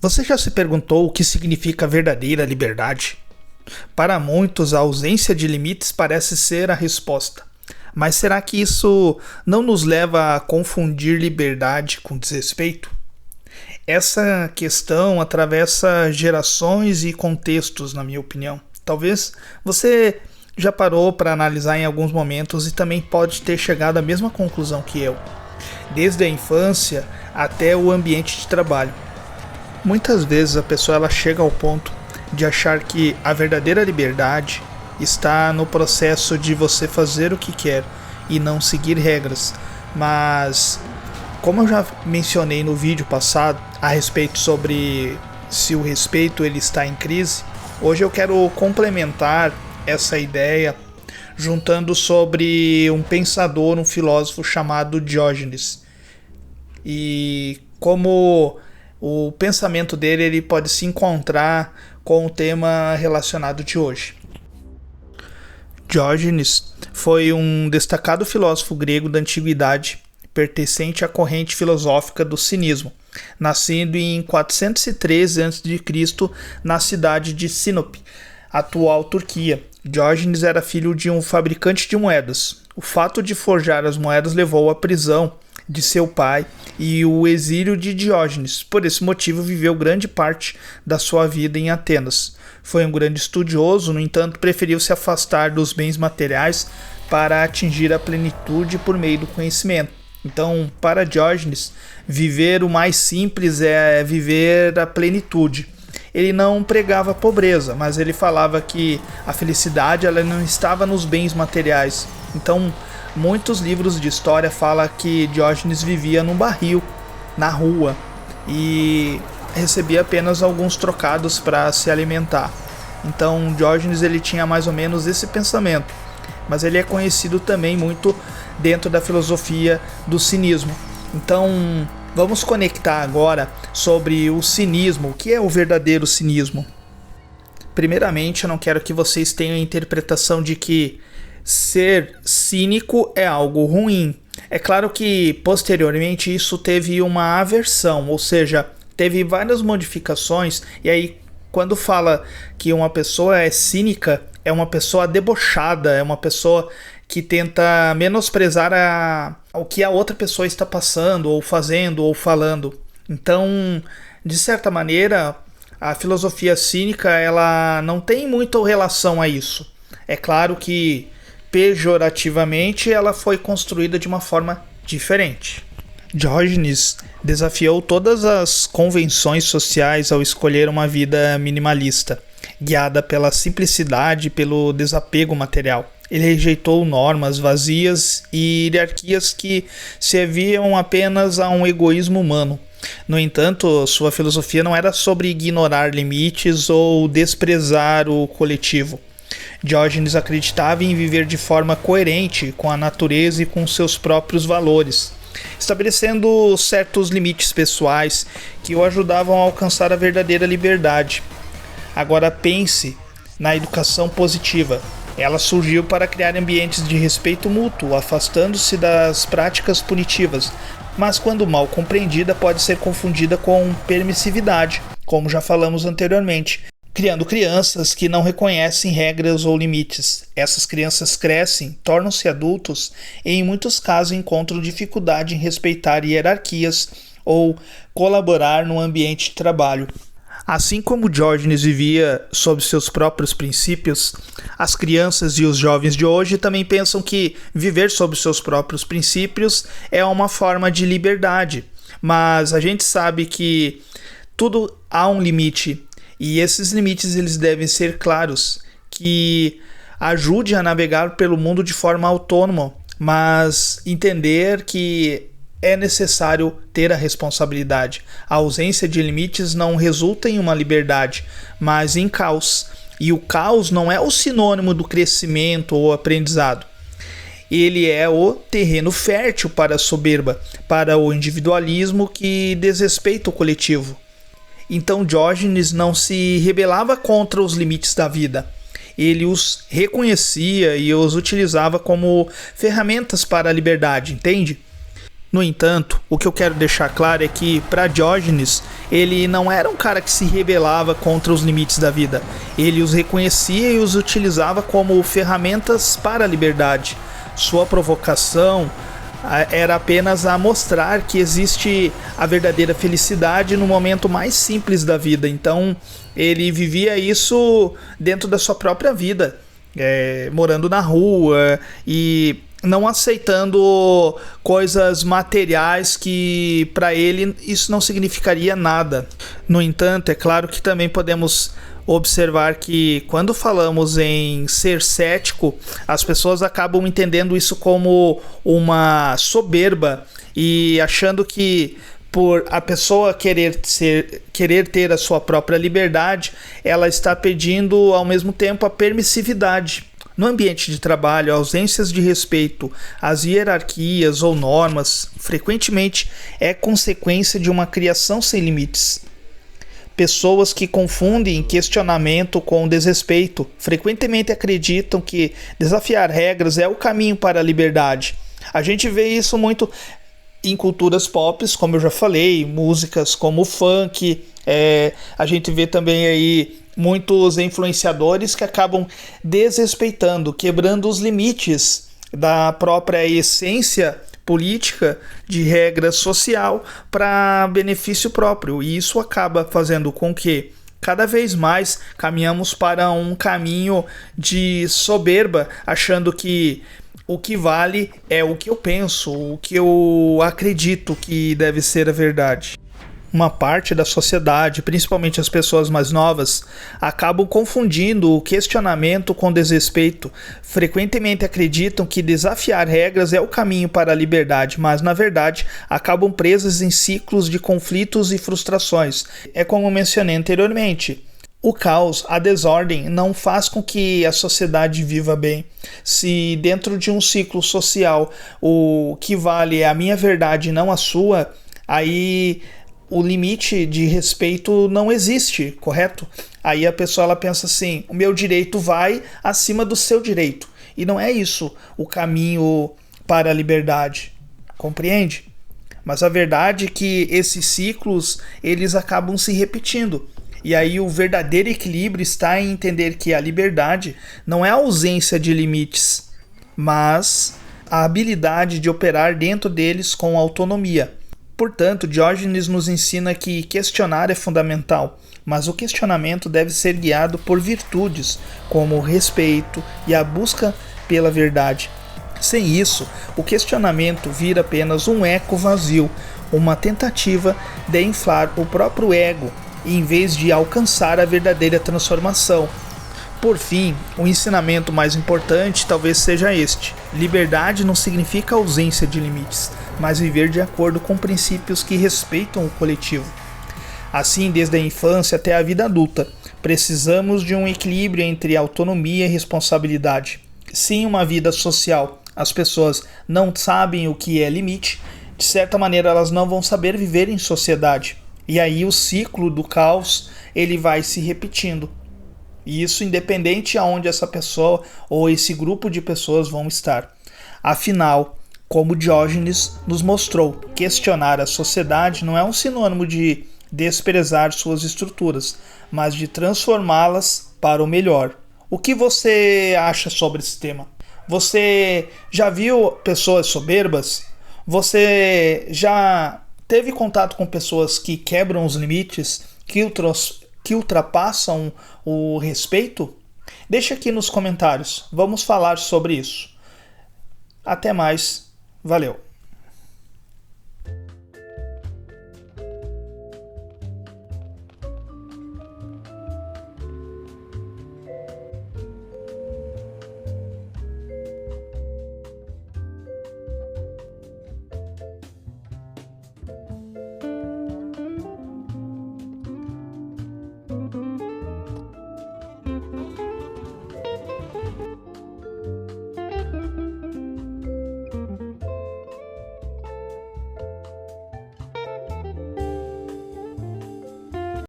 Você já se perguntou o que significa verdadeira liberdade? Para muitos, a ausência de limites parece ser a resposta. Mas será que isso não nos leva a confundir liberdade com desrespeito? Essa questão atravessa gerações e contextos, na minha opinião. Talvez você já parou para analisar em alguns momentos e também pode ter chegado à mesma conclusão que eu, desde a infância até o ambiente de trabalho. Muitas vezes a pessoa ela chega ao ponto de achar que a verdadeira liberdade está no processo de você fazer o que quer e não seguir regras. Mas, como eu já mencionei no vídeo passado a respeito sobre se o respeito ele está em crise, hoje eu quero complementar essa ideia juntando sobre um pensador, um filósofo chamado Diógenes. E como o pensamento dele ele pode se encontrar com o tema relacionado de hoje. Diógenes foi um destacado filósofo grego da antiguidade, pertencente à corrente filosófica do cinismo, nascido em 413 a.C. na cidade de Sinop, atual Turquia. Diógenes era filho de um fabricante de moedas. O fato de forjar as moedas levou à prisão de seu pai e o exílio de Diógenes. Por esse motivo, viveu grande parte da sua vida em Atenas. Foi um grande estudioso, no entanto, preferiu se afastar dos bens materiais para atingir a plenitude por meio do conhecimento. Então, para Diógenes, viver o mais simples é viver a plenitude. Ele não pregava a pobreza, mas ele falava que a felicidade ela não estava nos bens materiais. Então, muitos livros de história falam que Diógenes vivia num barril, na rua, e recebia apenas alguns trocados para se alimentar. Então, Diógenes ele tinha mais ou menos esse pensamento, mas ele é conhecido também muito dentro da filosofia do cinismo. Então, vamos conectar agora sobre o cinismo. O que é o verdadeiro cinismo? Primeiramente, eu não quero que vocês tenham a interpretação de que ser cínico é algo ruim. É claro que posteriormente isso teve uma aversão, ou seja, teve várias modificações, e aí quando fala que uma pessoa é cínica, é uma pessoa debochada, é uma pessoa que tenta menosprezar o que a outra pessoa está passando, ou fazendo, ou falando. Então, de certa maneira, a filosofia cínica ela não tem muita relação a isso. É claro que pejorativamente ela foi construída de uma forma diferente. Diógenes desafiou todas as convenções sociais ao escolher uma vida minimalista, guiada pela simplicidade e pelo desapego material. Ele rejeitou normas vazias e hierarquias que serviam apenas a um egoísmo humano. No entanto, sua filosofia não era sobre ignorar limites ou desprezar o coletivo. Diógenes acreditava em viver de forma coerente com a natureza e com seus próprios valores, estabelecendo certos limites pessoais que o ajudavam a alcançar a verdadeira liberdade. Agora pense na educação positiva. Ela surgiu para criar ambientes de respeito mútuo, afastando-se das práticas punitivas, mas quando mal compreendida pode ser confundida com permissividade, como já falamos anteriormente, criando crianças que não reconhecem regras ou limites. Essas crianças crescem, tornam-se adultos e em muitos casos encontram dificuldade em respeitar hierarquias ou colaborar no ambiente de trabalho. Assim como Diógenes vivia sob seus próprios princípios, as crianças e os jovens de hoje também pensam que viver sob seus próprios princípios é uma forma de liberdade. Mas a gente sabe que tudo há um limite. E esses limites eles devem ser claros, que ajude a navegar pelo mundo de forma autônoma, mas entender que é necessário ter a responsabilidade. A ausência de limites não resulta em uma liberdade, mas em caos. E o caos não é o sinônimo do crescimento ou aprendizado. Ele é o terreno fértil para a soberba, para o individualismo que desrespeita o coletivo. Então Diógenes não se rebelava contra os limites da vida. Ele os reconhecia e os utilizava como ferramentas para a liberdade, entende? No entanto, o que eu quero deixar claro é que, para Diógenes, ele não era um cara que se rebelava contra os limites da vida. Ele os reconhecia e os utilizava como ferramentas para a liberdade. Sua provocação era apenas a mostrar que existe a verdadeira felicidade no momento mais simples da vida. Então, ele vivia isso dentro da sua própria vida, morando na rua e não aceitando coisas materiais que para ele isso não significaria nada. No entanto, é claro que também podemos observar que quando falamos em ser cético, as pessoas acabam entendendo isso como uma soberba e achando que por a pessoa querer ter a sua própria liberdade, ela está pedindo ao mesmo tempo a permissividade. No ambiente de trabalho, ausências de respeito às hierarquias ou normas frequentemente é consequência de uma criação sem limites. Pessoas que confundem questionamento com desrespeito frequentemente acreditam que desafiar regras é o caminho para a liberdade. A gente vê isso muito em culturas pop, como eu já falei, músicas como o funk, a gente vê também aí muitos influenciadores que acabam desrespeitando, quebrando os limites da própria essência política de regra social para benefício próprio. E isso acaba fazendo com que cada vez mais caminhamos para um caminho de soberba, achando que o que vale é o que eu penso, o que eu acredito que deve ser a verdade. Uma parte da sociedade, principalmente as pessoas mais novas, acabam confundindo o questionamento com desrespeito. Frequentemente acreditam que desafiar regras é o caminho para a liberdade, mas na verdade acabam presas em ciclos de conflitos e frustrações. É como mencionei anteriormente. O caos, a desordem, não faz com que a sociedade viva bem. Se dentro de um ciclo social o que vale é a minha verdade e não a sua, aí o limite de respeito não existe, correto? Aí a pessoa ela pensa assim, o meu direito vai acima do seu direito. E não é isso o caminho para a liberdade, compreende? Mas a verdade é que esses ciclos, eles acabam se repetindo. E aí o verdadeiro equilíbrio está em entender que a liberdade não é a ausência de limites, mas a habilidade de operar dentro deles com autonomia. Portanto, Diógenes nos ensina que questionar é fundamental, mas o questionamento deve ser guiado por virtudes, como o respeito e a busca pela verdade. Sem isso, o questionamento vira apenas um eco vazio, uma tentativa de inflar o próprio ego, em vez de alcançar a verdadeira transformação. Por fim, o ensinamento mais importante talvez seja este: liberdade não significa ausência de limites, mas viver de acordo com princípios que respeitam o coletivo. Assim, desde a infância até a vida adulta, precisamos de um equilíbrio entre autonomia e responsabilidade. Se em uma vida social as pessoas não sabem o que é limite, de certa maneira elas não vão saber viver em sociedade. E aí o ciclo do caos ele vai se repetindo. E isso independente aonde essa pessoa ou esse grupo de pessoas vão estar. Afinal, como Diógenes nos mostrou, questionar a sociedade não é um sinônimo de desprezar suas estruturas, mas de transformá-las para o melhor. O que você acha sobre esse tema? Você já viu pessoas soberbas? Você já teve contato com pessoas que quebram os limites, que ultrapassam o respeito? Deixa aqui nos comentários, vamos falar sobre isso. Até mais, valeu!